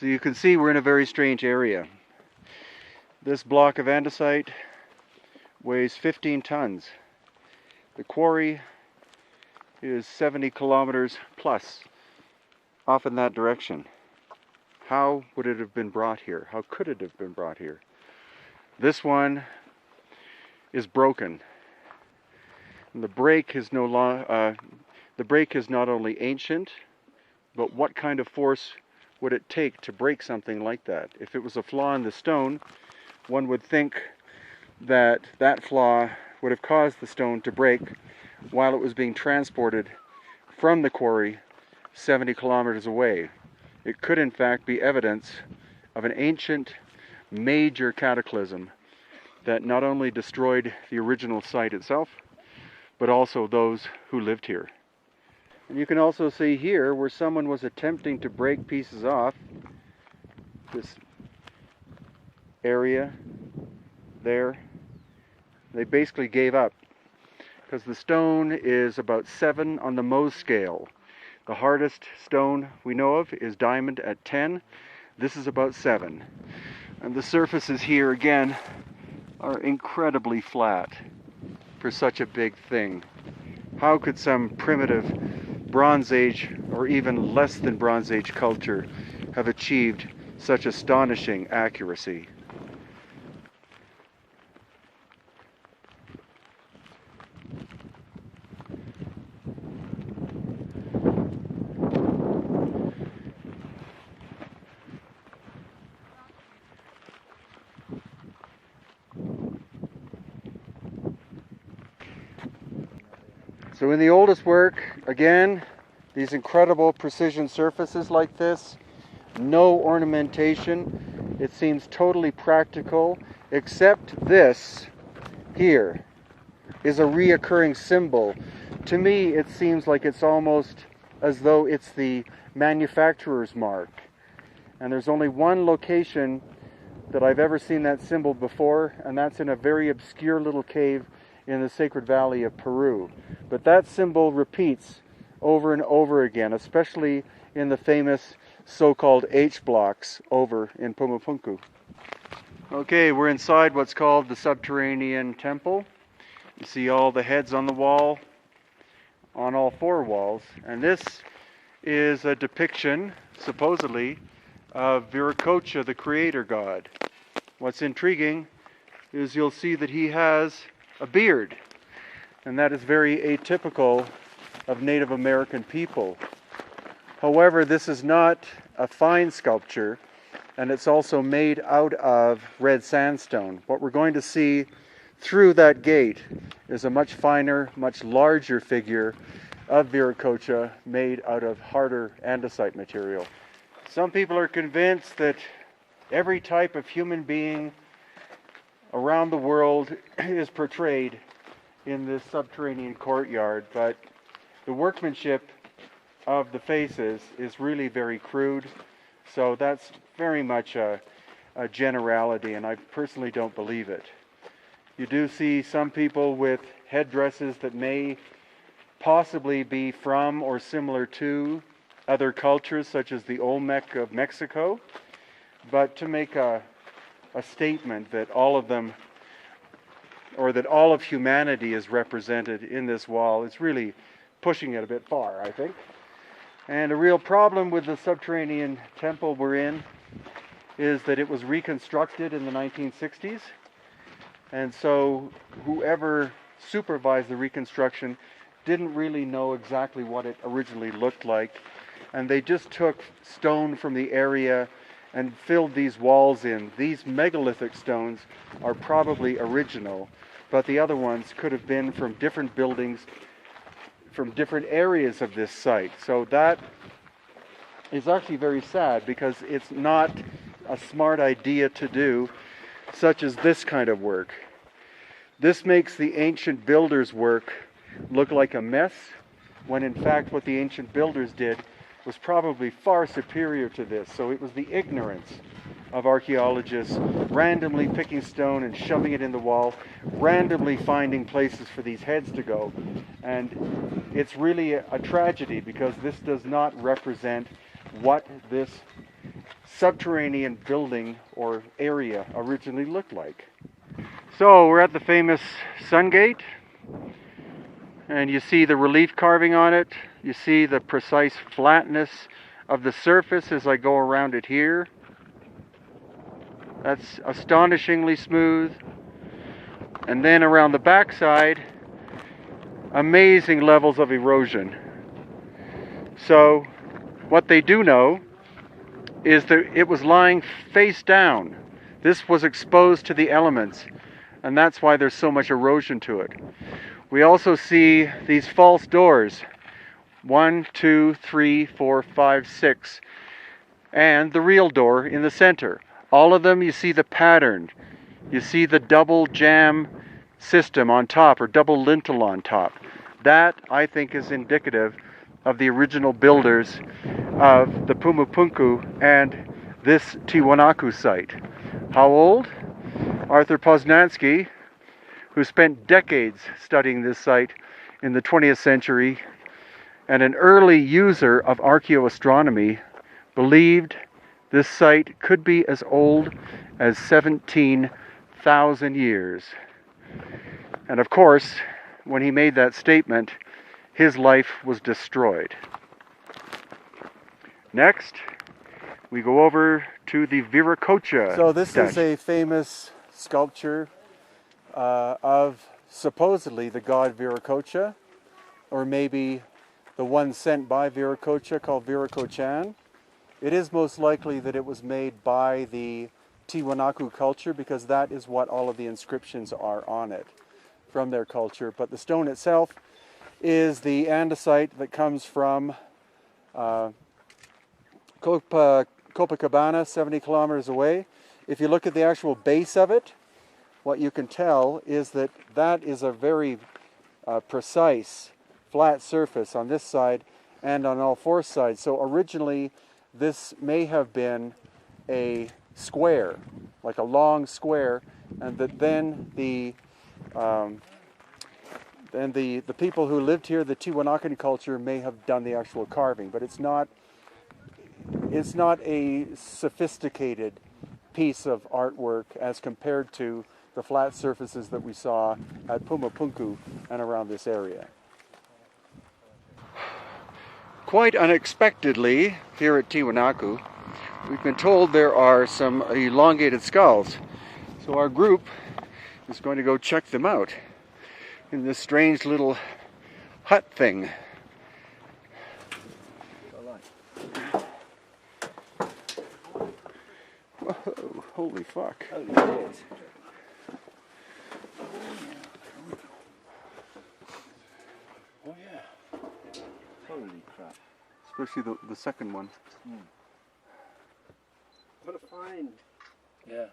So you can see we're in a very strange area. This block of andesite weighs 15 tons. The quarry is 70 kilometers plus off in that direction. How would it have been brought here? How could it have been brought here? This one is broken. And the break is not only ancient, but what kind of force would it take to break something like that? If it was a flaw in the stone, one would think that that flaw would have caused the stone to break while it was being transported from the quarry 70 kilometers away. It could in fact be evidence of an ancient major cataclysm that not only destroyed the original site itself, but also those who lived here. And you can also see here where someone was attempting to break pieces off this area there. They basically gave up because the stone is about 7 on the Mohs scale. The hardest stone we know of is diamond at 10. This is about 7. And the surfaces here again are incredibly flat for such a big thing. How could some primitive Bronze Age or even less than Bronze Age culture have achieved such astonishing accuracy? So in the oldest work, again, these incredible precision surfaces like this, no ornamentation. It seems totally practical, except this here is a reoccurring symbol. To me, it seems like it's almost as though it's the manufacturer's mark. And there's only one location that I've ever seen that symbol before, and that's in a very obscure little cave in the Sacred Valley of Peru. But that symbol repeats over and over again, especially in the famous so-called H blocks over in Pumapunku. Okay, we're inside what's called the subterranean temple. You see all the heads on the wall, on all 4 walls, and this is a depiction, supposedly, of Viracocha, the creator god. What's intriguing is you'll see that he has a beard, and that is very atypical of Native American people. However, this is not a fine sculpture, and it's also made out of red sandstone. What we're going to see through that gate is a much finer, much larger figure of Viracocha made out of harder andesite material. Some people are convinced that every type of human being around the world is portrayed in this subterranean courtyard, but the workmanship of the faces is really very crude, so that's very much a generality, and I personally don't believe it. You do see some people with headdresses that may possibly be from or similar to other cultures, such as the Olmec of Mexico, but to make a statement that all of them, or that all of humanity is represented in this wall, is really pushing it a bit far, I think. And a real problem with the subterranean temple we're in is that it was reconstructed in the 1960s, and so whoever supervised the reconstruction didn't really know exactly what it originally looked like, and they just took stone from the area and filled these walls in. These megalithic stones are probably original, but the other ones could have been from different buildings, from different areas of this site. So that is actually very sad, because it's not a smart idea to do, such as this kind of work. This makes the ancient builders' work look like a mess, when in fact what the ancient builders did was probably far superior to this. So it was the ignorance of archaeologists randomly picking stone and shoving it in the wall, randomly finding places for these heads to go. And it's really a tragedy, because this does not represent what this subterranean building or area originally looked like. So we're at the famous Sun Gate, and you see the relief carving on it. You see the precise flatness of the surface as I go around it here. That's astonishingly smooth. And then around the backside, amazing levels of erosion. So what they do know is that it was lying face down. This was exposed to the elements, and that's why there's so much erosion to it. We also see these false doors, 1, 2, 3, 4, 5, 6, and the real door in the center. All of them, you see the pattern. You see the double jam system on top, or double lintel on top. That, I think, is indicative of the original builders of the Pumapunku and this Tiwanaku site. How old? Arthur Poznansky, who spent decades studying this site in the 20th century, and an early user of archaeoastronomy, believed this site could be as old as 17,000 years. And of course, when he made that statement, his life was destroyed. Next, we go over to the Viracocha. So this is a famous sculpture of supposedly the god Viracocha, or maybe the one sent by Viracocha, called Viracochan. It is most likely that it was made by the Tiwanaku culture, because that is what all of the inscriptions are on it from their culture. But the stone itself is the andesite that comes from Copacabana, 70 kilometers away. If you look at the actual base of it, what you can tell is that that is a very precise flat surface on this side and on all four sides. So originally this may have been a square, like a long square, and that then the people who lived here, the Tiwanakan culture, may have done the actual carving, but it's not a sophisticated piece of artwork as compared to the flat surfaces that we saw at Pumapunku and around this area. Quite unexpectedly, here at Tiwanaku, we've been told there are some elongated skulls. So our group is going to go check them out in this strange little hut thing. Whoa, holy fuck. Holy shit. Oh yeah. Holy crap. Especially the second one. What a find. Yeah.